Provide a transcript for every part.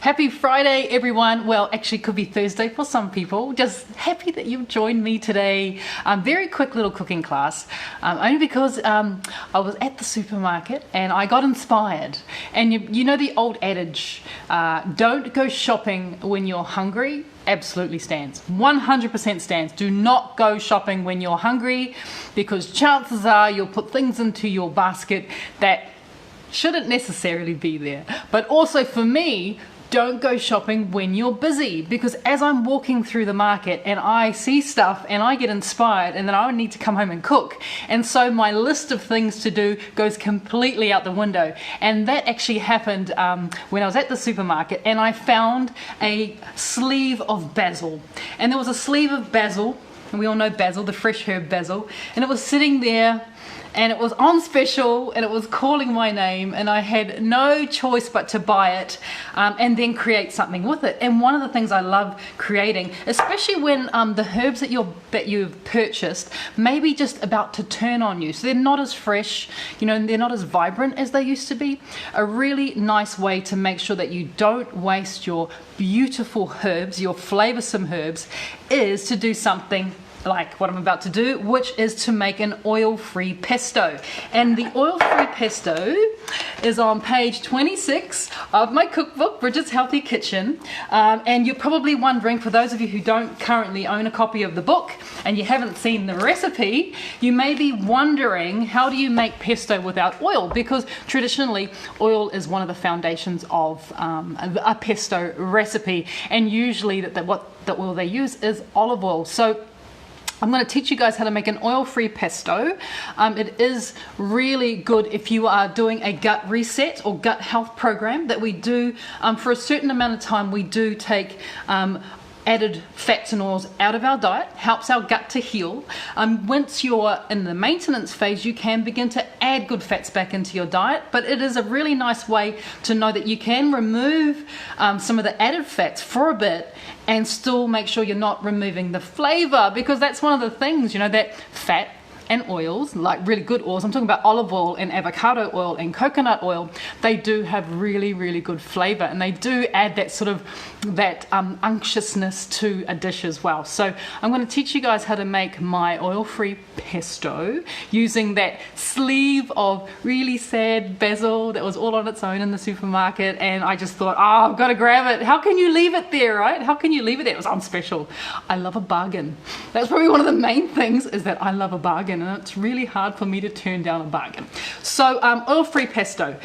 Happy Friday, everyone. Well, actually, it could be Thursday for some people. Just happy that you've joined me today. Very quick little cooking class, only because I was at the supermarket and I got inspired. And you know the old adage, don't go shopping when you're hungry. Absolutely stands. 100% stands. Do not go shopping when you're hungry, because chances are you'll put things into your basket that shouldn't necessarily be there. But also for me, don't go shopping when you're busy, because as I'm walking through the market and I see stuff and I get inspired, and then I need to come home and cook, and so my list of things to do goes completely out the window. And that actually happened when I was at the supermarket and I found a sleeve of basil, and there was a sleeve of basil, and we all know basil, the fresh herb basil, and it was sitting there and it was on special and it was calling my name, and I had no choice but to buy it and then create something with it. And one of the things I love creating, especially when the herbs that you've purchased may be just about to turn on you, so they're not as fresh, they're not as vibrant as they used to be. A really nice way to make sure that you don't waste your beautiful herbs, your flavoursome herbs, is to do something like what I'm about to do, which is to make an oil-free pesto. And the oil-free pesto is on page 26 of my cookbook, Bridgets Healthy Kitchen. And you're probably wondering, for those of you who don't currently own a copy of the book and you haven't seen the recipe, you may be wondering, how do you make pesto without oil? Because traditionally, oil is one of the foundations of a pesto recipe, and usually what the oil they use is olive oil. So I'm going to teach you guys how to make an oil-free pesto. It is really good if you are doing a gut reset or gut health program that we do. For a certain amount of time, we do take added fats and oils out of our diet, helps our gut to heal. Once you're in the maintenance phase, you can begin to add good fats back into your diet, but it is a really nice way to know that you can remove some of the added fats for a bit and still make sure you're not removing the flavor, because that's one of the things, that fat and oils, like really good oils, I'm talking about olive oil and avocado oil and coconut oil, they do have really, really good flavor, and they do add that sort of unctuousness to a dish as well. So I'm going to teach you guys how to make my oil-free pesto using that sleeve of really sad basil that was all on its own in the supermarket, and I just thought, I've got to grab it. How can you leave it there, right? How can you leave it there? It was on special. I love a bargain. That's probably one of the main things, is that I love a bargain, and it's really hard for me to turn down a bargain. So oil-free pesto,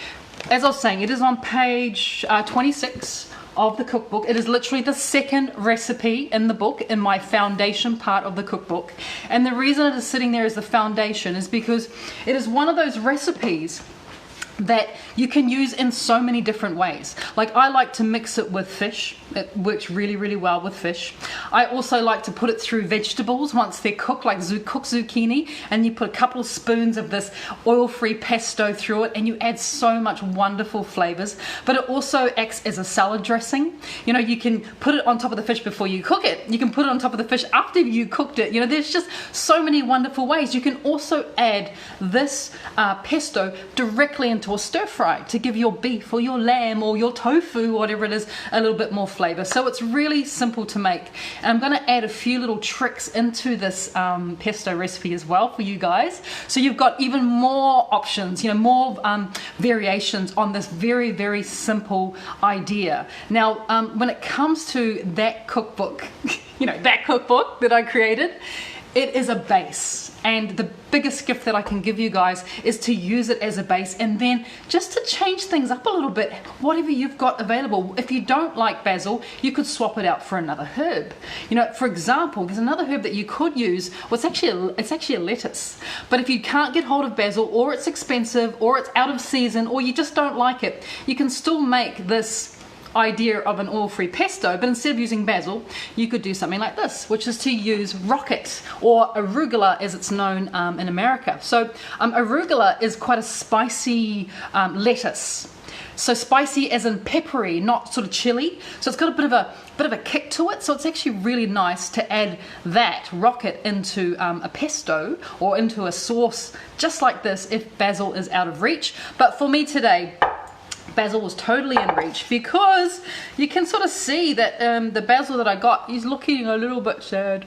as I was saying, it is on page 26 of the cookbook. It is literally the second recipe in the book, in my foundation part of the cookbook. And the reason it is sitting there as the foundation is because it is one of those recipes that you can use in so many different ways. Like, I like to mix it with fish. It works really, really well with fish. I also like to put it through vegetables once they're cooked, like cooked zucchini, and you put a couple of spoons of this oil-free pesto through it, and you add so much wonderful flavors. But it also acts as a salad dressing. You can put it on top of the fish before you cook it. You can put it on top of the fish after you cooked it. There's just so many wonderful ways. You can also add this pesto directly into a stir fry to give your beef or your lamb or your tofu, whatever it is, a little bit more flavor. So it's really simple to make. And I'm going to add a few little tricks into this pesto recipe as well for you guys. So you've got even more options, more variations on this very, very simple idea. Now, when it comes to that cookbook, that cookbook that I created, it is a base, and the biggest gift that I can give you guys is to use it as a base, and then just to change things up a little bit, whatever you've got available. If you don't like basil, you could swap it out for another herb. For example, there's another herb that you could use. Well, it's actually a lettuce. But if you can't get hold of basil, or it's expensive, or it's out of season, or you just don't like it, you can still make this idea of an oil-free pesto, but instead of using basil, you could do something like this, which is to use rocket, or arugula as it's known in America. So arugula is quite a spicy lettuce. So spicy as in peppery, not sort of chili. So it's got a bit of a kick to it. So it's actually really nice to add that rocket into a pesto or into a sauce just like this if basil is out of reach. But for me today, basil was totally in reach, because you can sort of see that the basil that I got is looking a little bit sad.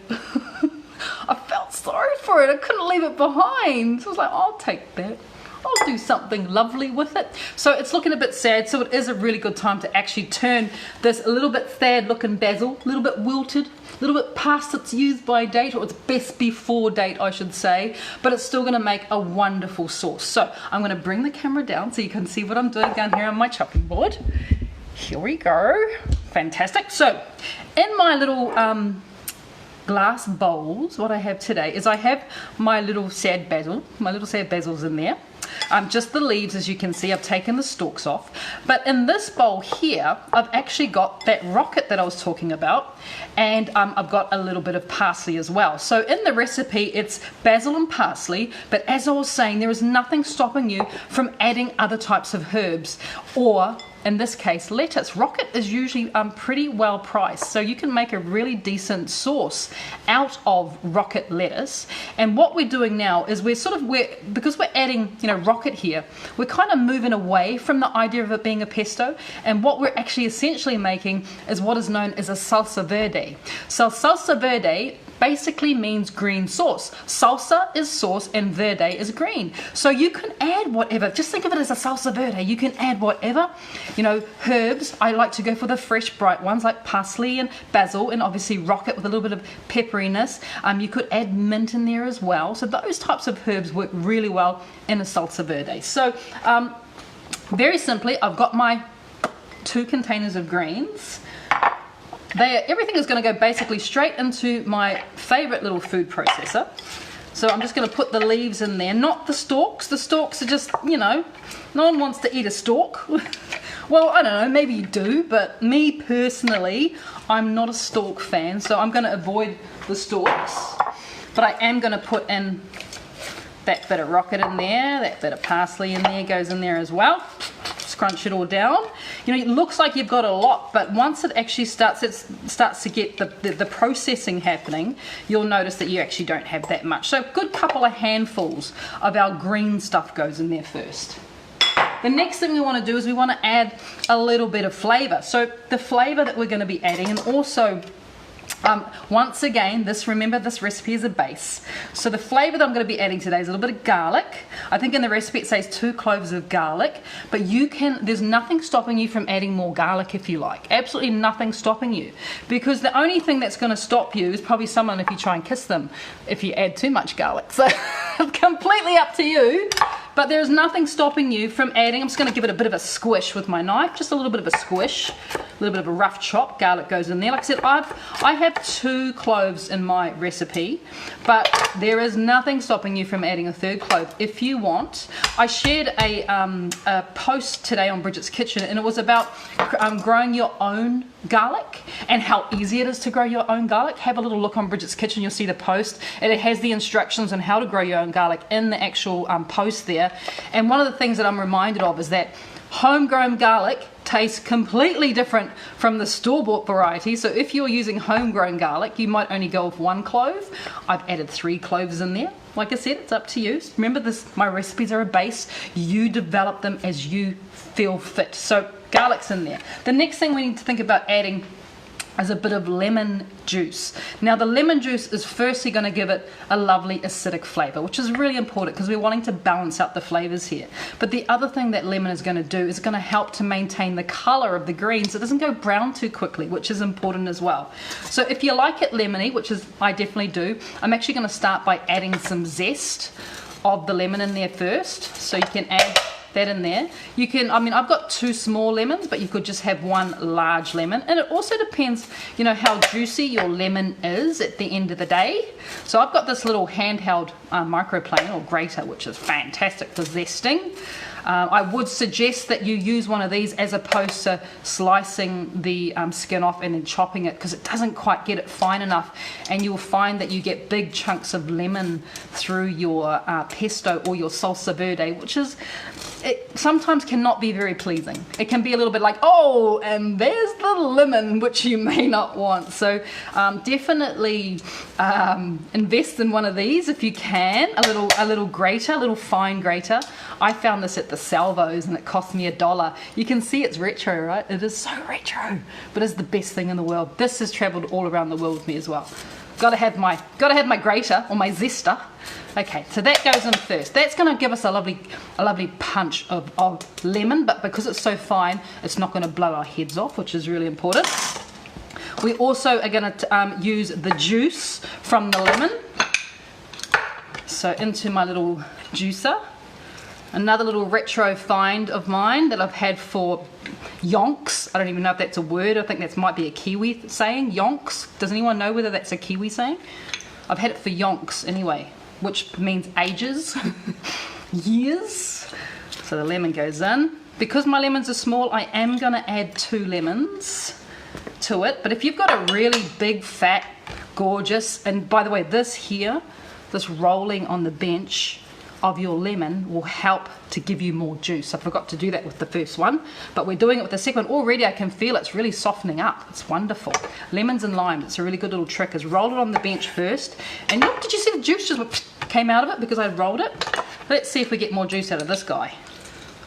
I felt sorry for it. I couldn't leave it behind. So I was like, I'll take that. I'll do something lovely with it. So it's looking a bit sad, so it is a really good time to actually turn this a little bit sad looking basil, a little bit wilted, a little bit past its use by date, or its best before date I should say, but it's still going to make a wonderful sauce. So I'm going to bring the camera down so you can see what I'm doing down here on my chopping board. Here we go. Fantastic. So in my little glass bowls, what I have today is I have my little sad basil. My little sad basil's in there. Just the leaves, as you can see. I've taken the stalks off. But in this bowl here, I've actually got that rocket that I was talking about, and I've got a little bit of parsley as well. So in the recipe, it's basil and parsley, but as I was saying, there is nothing stopping you from adding other types of herbs, or in this case, lettuce. Rocket is usually pretty well priced, so you can make a really decent sauce out of rocket lettuce. And what we're doing now is because we're adding, rocket here, we're kind of moving away from the idea of it being a pesto, and what we're actually essentially making is what is known as a salsa verde. So salsa verde basically means green sauce. Salsa is sauce and verde is green. So you can add whatever. Just think of it as a salsa verde. You can add whatever, herbs. I like to go for the fresh, bright ones like parsley and basil, and obviously rocket with a little bit of pepperiness. You could add mint in there as well. So those types of herbs work really well in a salsa verde. So very simply, I've got my 2 containers of greens. Everything is going to go basically straight into my favorite little food processor. So I'm just going to put the leaves in there, not the stalks. The stalks are just, no one wants to eat a stalk. Well, I don't know, maybe you do, but me personally, I'm not a stalk fan, so I'm going to avoid the stalks. But I am going to put in that bit of rocket in there, that bit of parsley in there goes in there as well. Scrunch it all down. It looks like you've got a lot, but once it actually starts to get the processing happening, you'll notice that you actually don't have that much. So a good couple of handfuls of our green stuff goes in there first. The next thing we want to do is we want to add a little bit of flavor. So the flavor that we're going to be adding, and also once again, remember this recipe is a base. So the flavor that I'm going to be adding today is a little bit of garlic. I think in the recipe it says 2 cloves of garlic, but there's nothing stopping you from adding more garlic if you like. Absolutely nothing stopping you, because the only thing that's going to stop you is probably someone if you try and kiss them if you add too much garlic. So it's completely up to you. But there's nothing stopping you from adding. I'm just going to give it a bit of a squish with my knife, just a little bit of a squish, a little bit of a rough chop. Garlic goes in there. Like I said, I have 2 cloves in my recipe, but there is nothing stopping you from adding a 3rd clove if you want. I shared a post today on Bridgets Kitchen, and it was about growing your own garlic and how easy it is to grow your own garlic. Have a little look on Bridget's Kitchen, you'll see the post, and it has the instructions on how to grow your own garlic in the actual post there. And one of the things that I'm reminded of is that homegrown garlic tastes completely different from the store-bought variety. So if you're using homegrown garlic, you might only go with 1 clove. I've added 3 cloves in there. Like I said, it's up to you. Remember, my recipes are a base. You develop them as you feel fit. So garlic's in there. The next thing we need to think about adding is a bit of lemon juice. Now the lemon juice is firstly going to give it a lovely acidic flavor, which is really important because we're wanting to balance out the flavors here. But the other thing that lemon is going to do is going to help to maintain the color of the greens. It doesn't go brown too quickly, which is important as well. So if you like it lemony, which is I definitely do, I'm actually going to start by adding some zest of the lemon in there first. So you can add that in there. You can, I've got 2 small lemons, but you could just have 1 large lemon. And it also depends, how juicy your lemon is at the end of the day. So I've got this little handheld microplane or grater, which is fantastic for zesting. I would suggest that you use one of these as opposed to slicing the skin off and then chopping it, because it doesn't quite get it fine enough, and you'll find that you get big chunks of lemon through your pesto or your salsa verde, which is, sometimes cannot be very pleasing. It can be a little bit like, oh, and there's the lemon, which you may not want. So definitely invest in one of these if you can. A little grater, a little fine grater. I found this at the Salvos and it cost me $1. You can see it's retro, right? It is so retro, but it's the best thing in the world. This has traveled all around the world with me as well. Gotta have my grater or my zester. Okay, so that goes in first. That's going to give us a lovely punch of lemon, but because it's so fine, it's not going to blow our heads off, which is really important. We also are going to use the juice from the lemon. So into my little juicer. Another little retro find of mine that I've had for yonks. I don't even know if that's a word. I think that might be a Kiwi saying, yonks. Does anyone know whether that's a Kiwi saying? I've had it for yonks anyway, which means ages, years. So the lemon goes in. Because my lemons are small, I am going to add 2 lemons to it. But if you've got a really big, fat, gorgeous, and by the way, this rolling on the bench of your lemon will help to give you more juice. I forgot to do that with the first one, but we're doing it with the second one. Already I can feel it's really softening up. It's wonderful. Lemons and limes, it's a really good little trick, is roll it on the bench first. And look, did you see the juice just came out of it because I rolled it? Let's see if we get more juice out of this guy.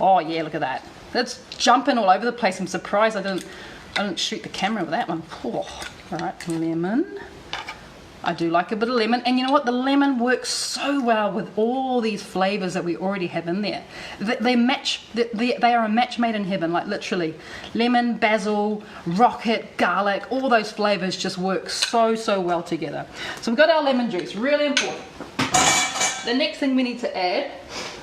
Oh yeah, look at that. It's jumping all over the place. I'm surprised I didn't shoot the camera with that one. Oh, all right, lemon. I do like a bit of lemon, and you know what? The lemon works so well with all these flavors that we already have in there. They are a match made in heaven, like literally. Lemon, basil, rocket, garlic, all those flavors just work so well together. So we've got our lemon juice, really important. The next thing we need to add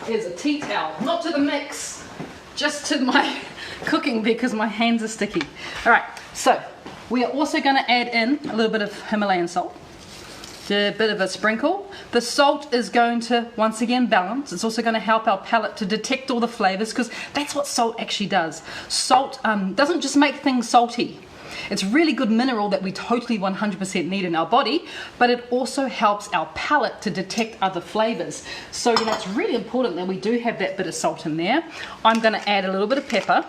is a tea towel, not to the mix, just to my cooking because my hands are sticky. All right, so we are also going to add in a little bit of Himalayan salt. A bit of a sprinkle. The salt is going to once again balance. It's also going to help our palate to detect all the flavors, because that's what salt actually does. Salt doesn't just make things salty. It's really good mineral that we totally 100% need in our body, but it also helps our palate to detect other flavors. So you know, it's really important that we do have that bit of salt in there. I'm going to add a little bit of pepper,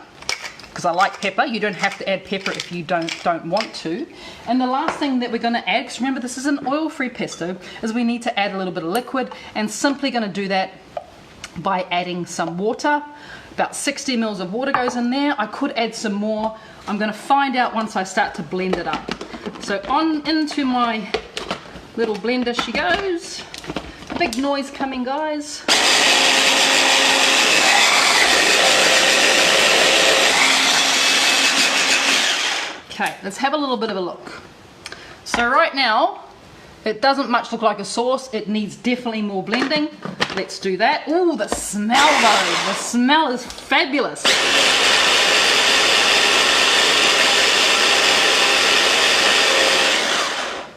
because I like pepper. You don't have to add pepper if you don't want to. And the last thing that we're going to add, because remember this is an oil-free pesto, is we need to add a little bit of liquid, and simply going to do that by adding some water. About 60 mils of water goes in there. I could add some more. I'm going to find out once I start to blend it up. So on into my little blender she goes. Big noise coming, guys. Okay, let's have a little bit of a look. So right now, it doesn't much look like a sauce. It needs definitely more blending. Let's do that. Ooh, the smell though. The smell is fabulous.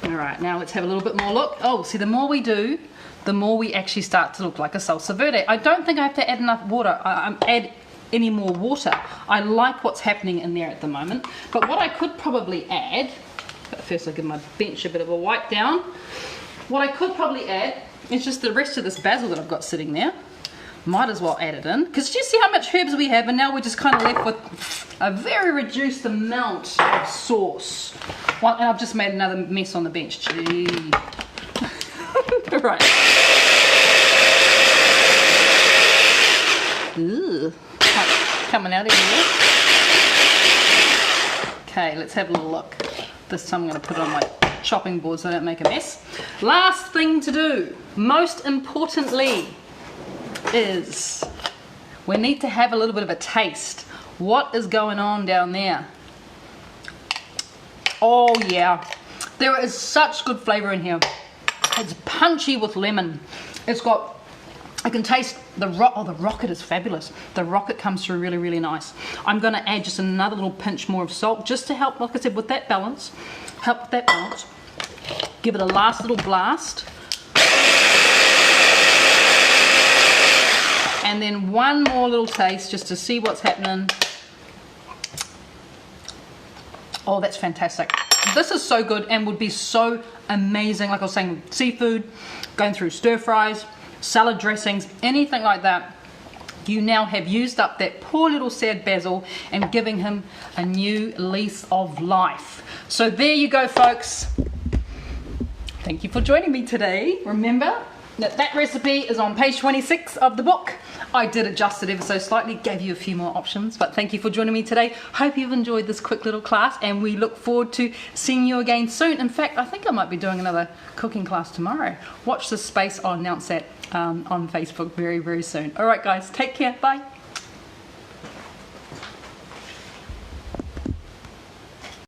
All right, now let's have a little bit more look. Oh, see, the more we do, the more we actually start to look like a salsa verde. I don't think I have to add enough water. Add any more water. I like what's happening in there at the moment, but what I could probably add, but first I'll give my bench a bit of a wipe down. What I could probably add is just the rest of this basil that I've got sitting there. Might as well add it in, because you see how much herbs we have, and now we're just kind of left with a very reduced amount of sauce. Well, and I've just made another mess on the bench. Gee. Right. Ooh. Coming out everywhere. Okay, let's have a little look. This time I'm going to put it on my chopping board so I don't make a mess. Last thing to do, most importantly, is we need to have a little bit of a taste. What is going on down there? Oh yeah, there is such good flavor in here. It's punchy with lemon. It's got, I can taste the rocket is fabulous. The rocket comes through really nice. I'm going to add just another little pinch more of salt just to help, like I said, with that balance. Help with that balance. Give it a last little blast. And then one more little taste just to see what's happening. Oh, that's fantastic. This is so good and would be so amazing, like I was saying, seafood, going through stir fries, salad dressings, anything like that. you now have used up that poor little sad basil and giving him a new lease of life. So there you go, folks. Thank you for joining me today. Remember that recipe is on page 26 of the book. I did adjust it ever so slightly, gave you a few more options, but thank you for joining me today. Hope you've enjoyed this quick little class, and we look forward to seeing you again soon. In fact, I think I might be doing another cooking class tomorrow. Watch this space. I'll announce that on Facebook very, very soon. All right, guys, take care. Bye.